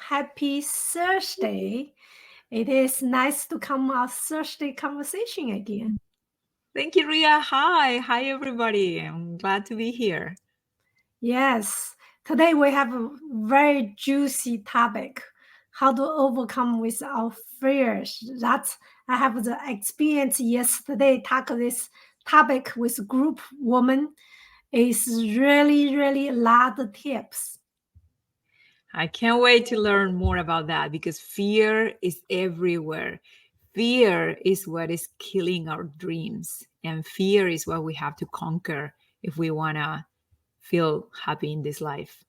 happy Thursday. It is nice to come our Thursday conversation again. Thank you, Ria. Hi, everybody. I'm glad to be here. Yes, today we have a very juicy topic, how to overcome with our fears. That's I have the experience yesterday, talk this topic with group woman. Is really a lot of tips. I can't wait to learn more about that because fear is everywhere. Fear is what is killing our dreams, and fear is what we have to conquer if we want to feel happy in this life.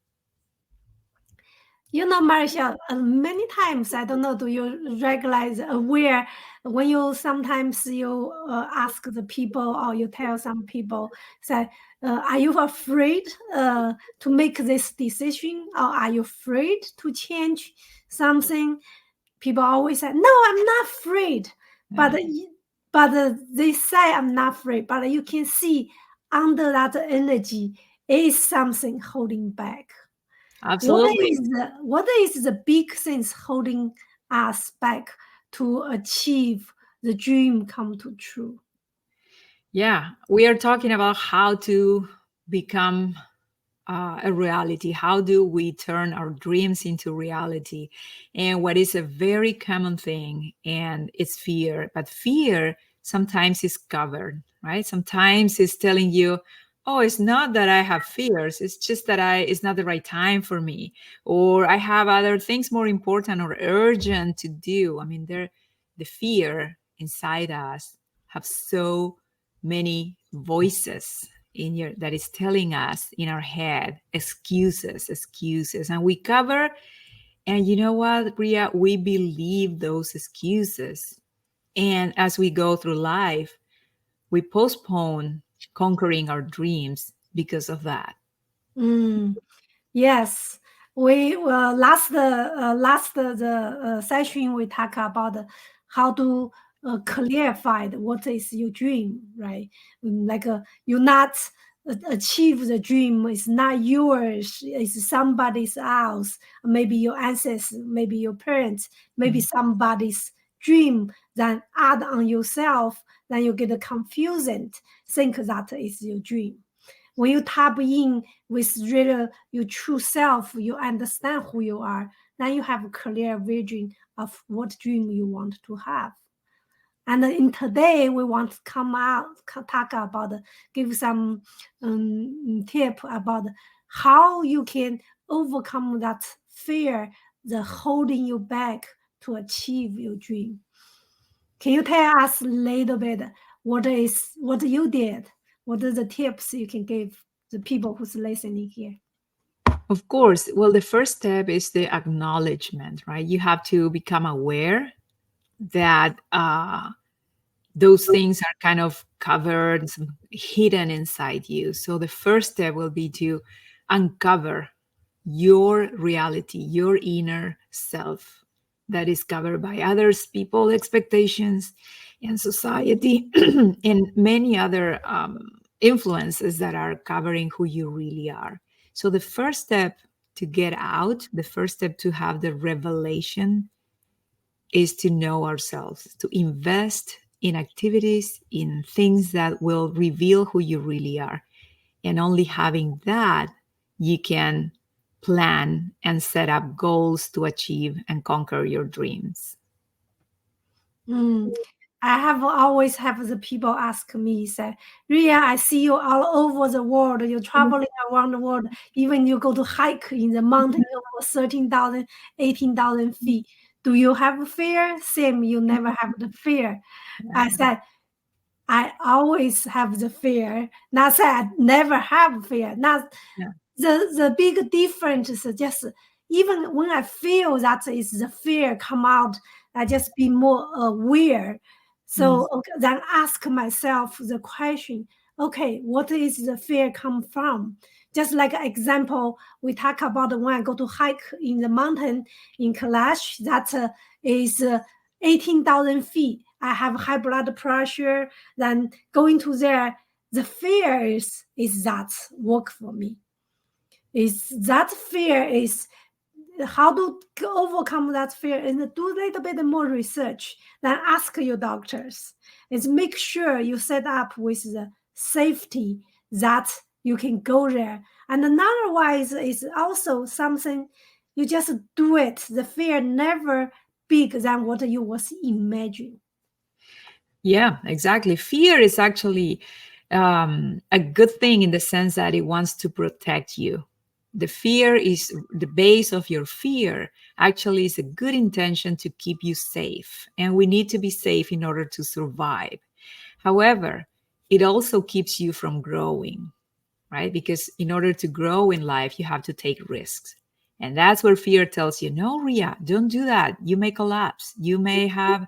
You know, Marcia, many times, I don't know, do you recognize, aware, when you sometimes you ask the people or you tell some people, say, are you afraid to make this decision or are you afraid to change something? People always say, no, I'm not afraid. Yeah. But they say I'm not afraid, but you can see under that energy is something holding back. Absolutely. What is the big things holding us back to achieve the dream come to true? Yeah, we are talking about how to become a reality. How do we turn our dreams into reality? And what is a very common thing, and it's fear. But fear sometimes is covered, right? Sometimes it's telling you, oh, it's not that I have fears. It's just that it's not the right time for me, or I have other things more important or urgent to do. I mean, the fear inside us have so many voices in your that is telling us in our head excuses, and we cover. And you know what, Ria, we believe those excuses, and as we go through life, we postpone conquering our dreams because of that. Yes, we last the session we talk about how to clarify what is your dream, right? Like you not achieve the dream is not yours, it's somebody's else. Maybe your ancestors, maybe your parents, maybe somebody's dream. Then add on yourself, then you get confused. Think that is your dream. When you tap in with really your true self, you understand who you are, then you have a clear vision of what dream you want to have. And in today, we want to talk about, give some tip about how you can overcome that fear, the holding you back to achieve your dream. Can you tell us a little bit what you did? What are the tips you can give the people who's listening here? Of course. Well, the first step is the acknowledgement, right? You have to become aware that those things are kind of covered, hidden inside you. So the first step will be to uncover your reality, your inner self that is covered by others, people, expectations, and society, and many other influences that are covering who you really are. So the first step to get out, the first step to have the revelation is to know ourselves, to invest in activities, in things that will reveal who you really are. And only having that, you can plan and set up goals to achieve and conquer your dreams. Mm. I have always have the people ask me, say, Ria, I see you all over the world. You're traveling around the world. Even you go to hike in the mountain over 13,000, 18,000 feet. Do you have fear? Same, you never have the fear. I said, I always have the fear. Not say I never have fear. Not Yeah. the big difference is just even when I feel that is the fear come out, I just be more aware. So okay, then ask myself the question, okay, what is the fear come from? Just like an example, we talk about when I go to hike in the mountain in Kailash, that is 18,000 feet. I have high blood pressure. Then going to there, the fear is that work for me. Is that fear is how to overcome that fear, and do a little bit more research, then ask your doctors. Is make sure you set up with the safety that you can go there. And another wise is also something you just do it. The fear never big than what you was imagining. Yeah, exactly. Fear is actually a good thing in the sense that it wants to protect you. The fear is the base of your fear, actually, is a good intention to keep you safe. And we need to be safe in order to survive. However, it also keeps you from growing, right? Because in order to grow in life, you have to take risks. And that's where fear tells you, no, Ria, don't do that. You may collapse. You may have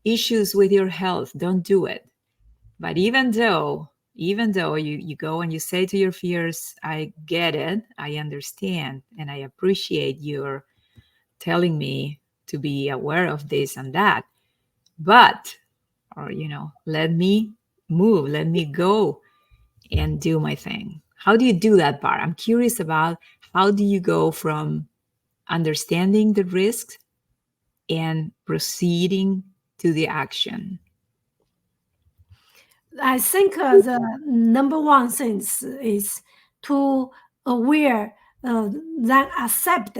issues with your health. Don't do it. But even though you go and you say to your fears, I get it, I understand, and I appreciate your telling me to be aware of this and that, but, or, let me move, let me go and do my thing. How do you do that, Bar? I'm curious about how do you go from understanding the risks and proceeding to the action? I think the number one thing is to aware, then accept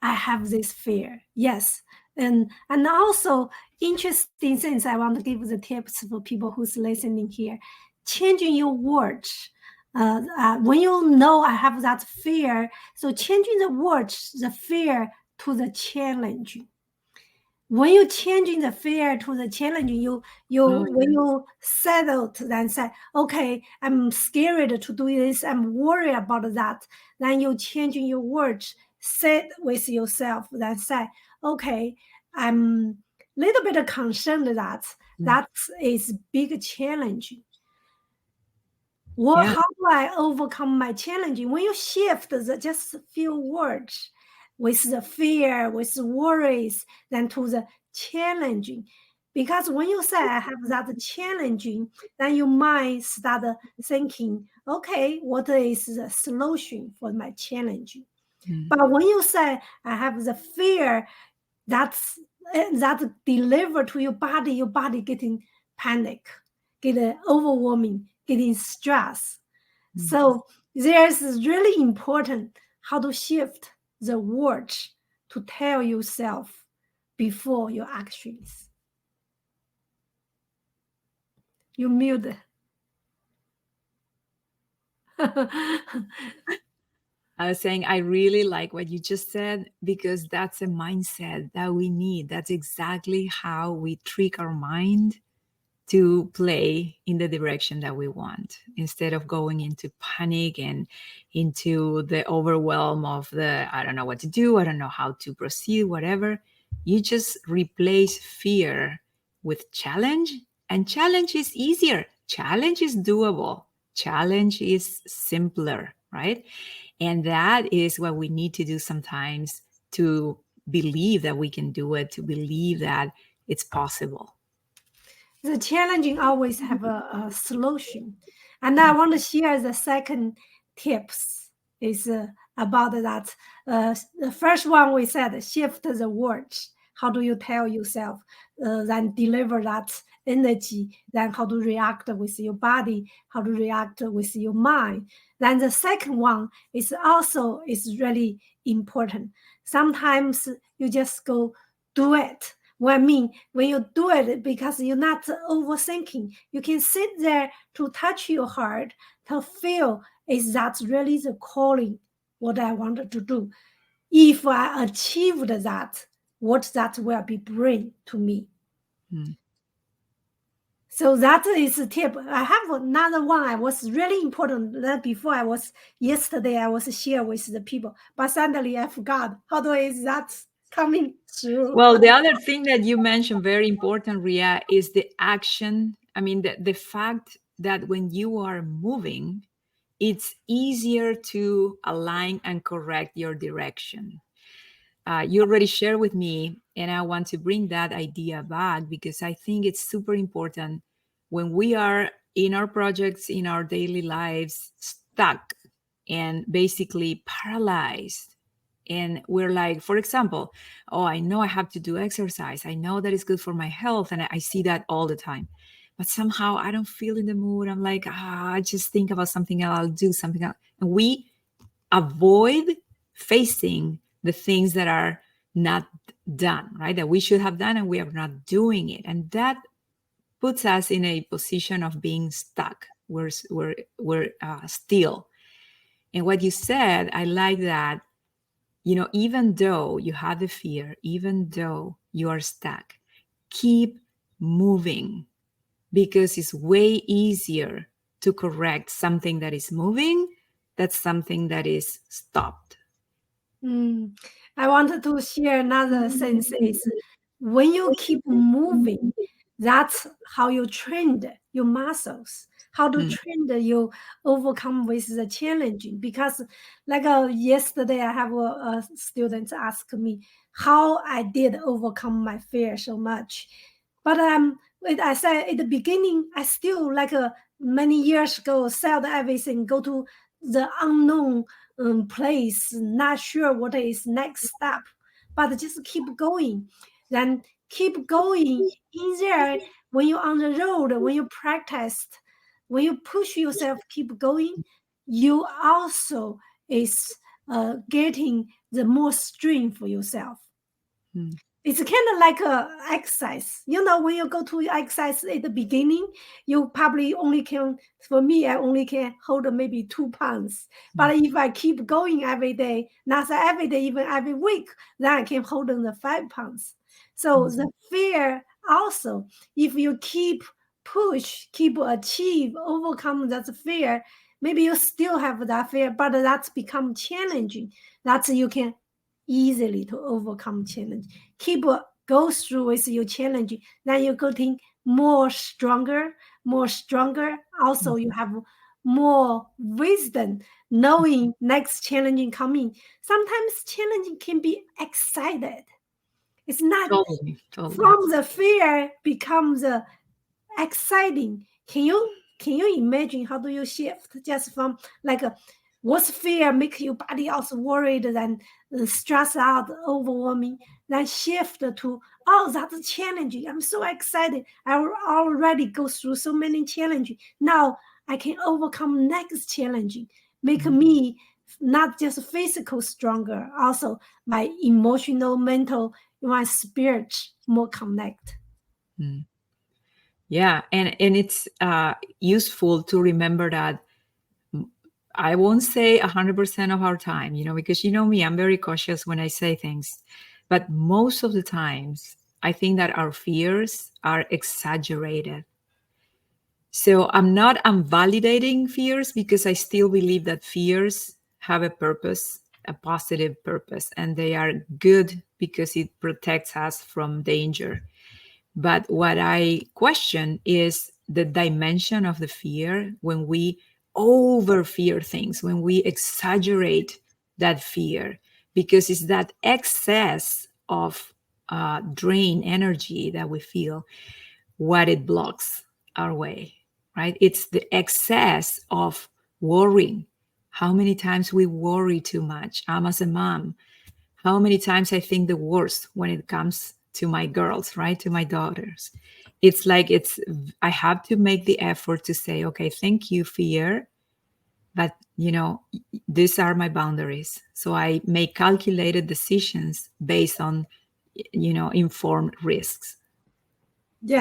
I have this fear. Yes. And also interesting things I want to give the tips for people who's listening here. Changing your words. When you know I have that fear, so changing the words, the fear to the challenge. When you changing the fear to the challenge, when you settled, then say, okay, I'm scared to do this, I'm worried about that. Then you changing your words, sit with yourself, then say, okay, I'm little bit concerned that is big challenge. Yeah. How do I overcome my challenge? When you shift just few words with the fear, with the worries, then to the challenging. Because when you say I have that challenging, then your mind start thinking, okay, what is the solution for my challenge? But when you say I have the fear, that deliver to your body getting panic, get overwhelming, getting stress. So there's really important how to shift the words to tell yourself before your actions. You mute. I was saying, I really like what you just said, because that's a mindset that we need. That's exactly how we trick our mind to play in the direction that we want, instead of going into panic and into the overwhelm of I don't know what to do, I don't know how to proceed, whatever. You just replace fear with challenge, and challenge is easier. Challenge is doable. Challenge is simpler, right? And that is what we need to do sometimes, to believe that we can do it, to believe that it's possible. The challenging always have a solution. And I want to share the second tips is about that. The first one we said, shift the words. How do you tell yourself? Then deliver that energy. Then how to react with your body, how to react with your mind. Then the second one is also is really important. Sometimes you just go do it. Well, I mean, when you do it, because you're not overthinking, you can sit there to touch your heart, to feel, is that really the calling, what I wanted to do? If I achieved that, what that will be bring to me? So that is a tip. I have another one. I was really important that before yesterday I was share with the people, but suddenly I forgot. How do is that coming through? Well, the other thing that you mentioned, very important, Ria, is the action. I mean, the fact that when you are moving, it's easier to align and correct your direction. You already shared with me, and I want to bring that idea back, because I think it's super important when we are in our projects, in our daily lives, stuck and basically paralyzed And we're like, for example, oh, I know I have to do exercise. I know that it's good for my health. And I see that all the time. But somehow I don't feel in the mood. I'm like, I just think about something else. I'll do something else. And we avoid facing the things that are not done, right? That we should have done and we are not doing it. And that puts us in a position of being stuck. We're still. And what you said, I like that, even though you have the fear, even though you are stuck, keep moving, because it's way easier to correct something that is moving than something that is stopped. I wanted to share another sense is when you keep moving, that's how you train your muscles, how to train you overcome with the challenging. Because like yesterday, I have a student ask me how I did overcome my fear so much. But I said at the beginning, I still like many years ago, sell everything, go to the unknown place, not sure what is next step, but just keep going. Then keep going in there. When you're on the road, when you practiced, when you push yourself, keep going, you also is getting the more strength for yourself. It's kind of like a exercise. When you go to exercise at the beginning, you probably only can, for me, I only can hold maybe 2 pounds. But if I keep going every day, not every day, even every week, then I can hold on the 5 pounds. So the fear also, if you keep push, keep achieve, overcome that fear, maybe you still have that fear, but that's become challenging. That's you can easily to overcome challenge. Keep go through with your challenge. Then you're getting more stronger. Also, you have more wisdom, knowing next challenging coming. Sometimes challenging can be excited. It's not Totally. From the fear becomes exciting. Can you imagine how do you shift just from like what's fear make your body also worried and stressed out, overwhelming, then shift to, oh, that's challenging. I'm so excited. I already go through so many challenges. Now I can overcome next challenging, make me not just physical stronger, also my emotional, mental, my spirit more connect. Yeah, and it's useful to remember that I won't say 100% of our time, because me, I'm very cautious when I say things. But most of the times, I think that our fears are exaggerated. So I'm validating fears, because I still believe that fears have a purpose, a positive purpose, and they are good because it protects us from danger. But what I question is the dimension of the fear when we over fear things, when we exaggerate that fear, because it's that excess of drain energy that we feel what it blocks our way, right? It's the excess of worrying. How many times we worry too much? I'm as a mom. How many times I think the worst when it comes to my girls, right? To my daughters. It's like I have to make the effort to say, okay, thank you, fear. But, these are my boundaries. So I make calculated decisions based on, informed risks. Yeah.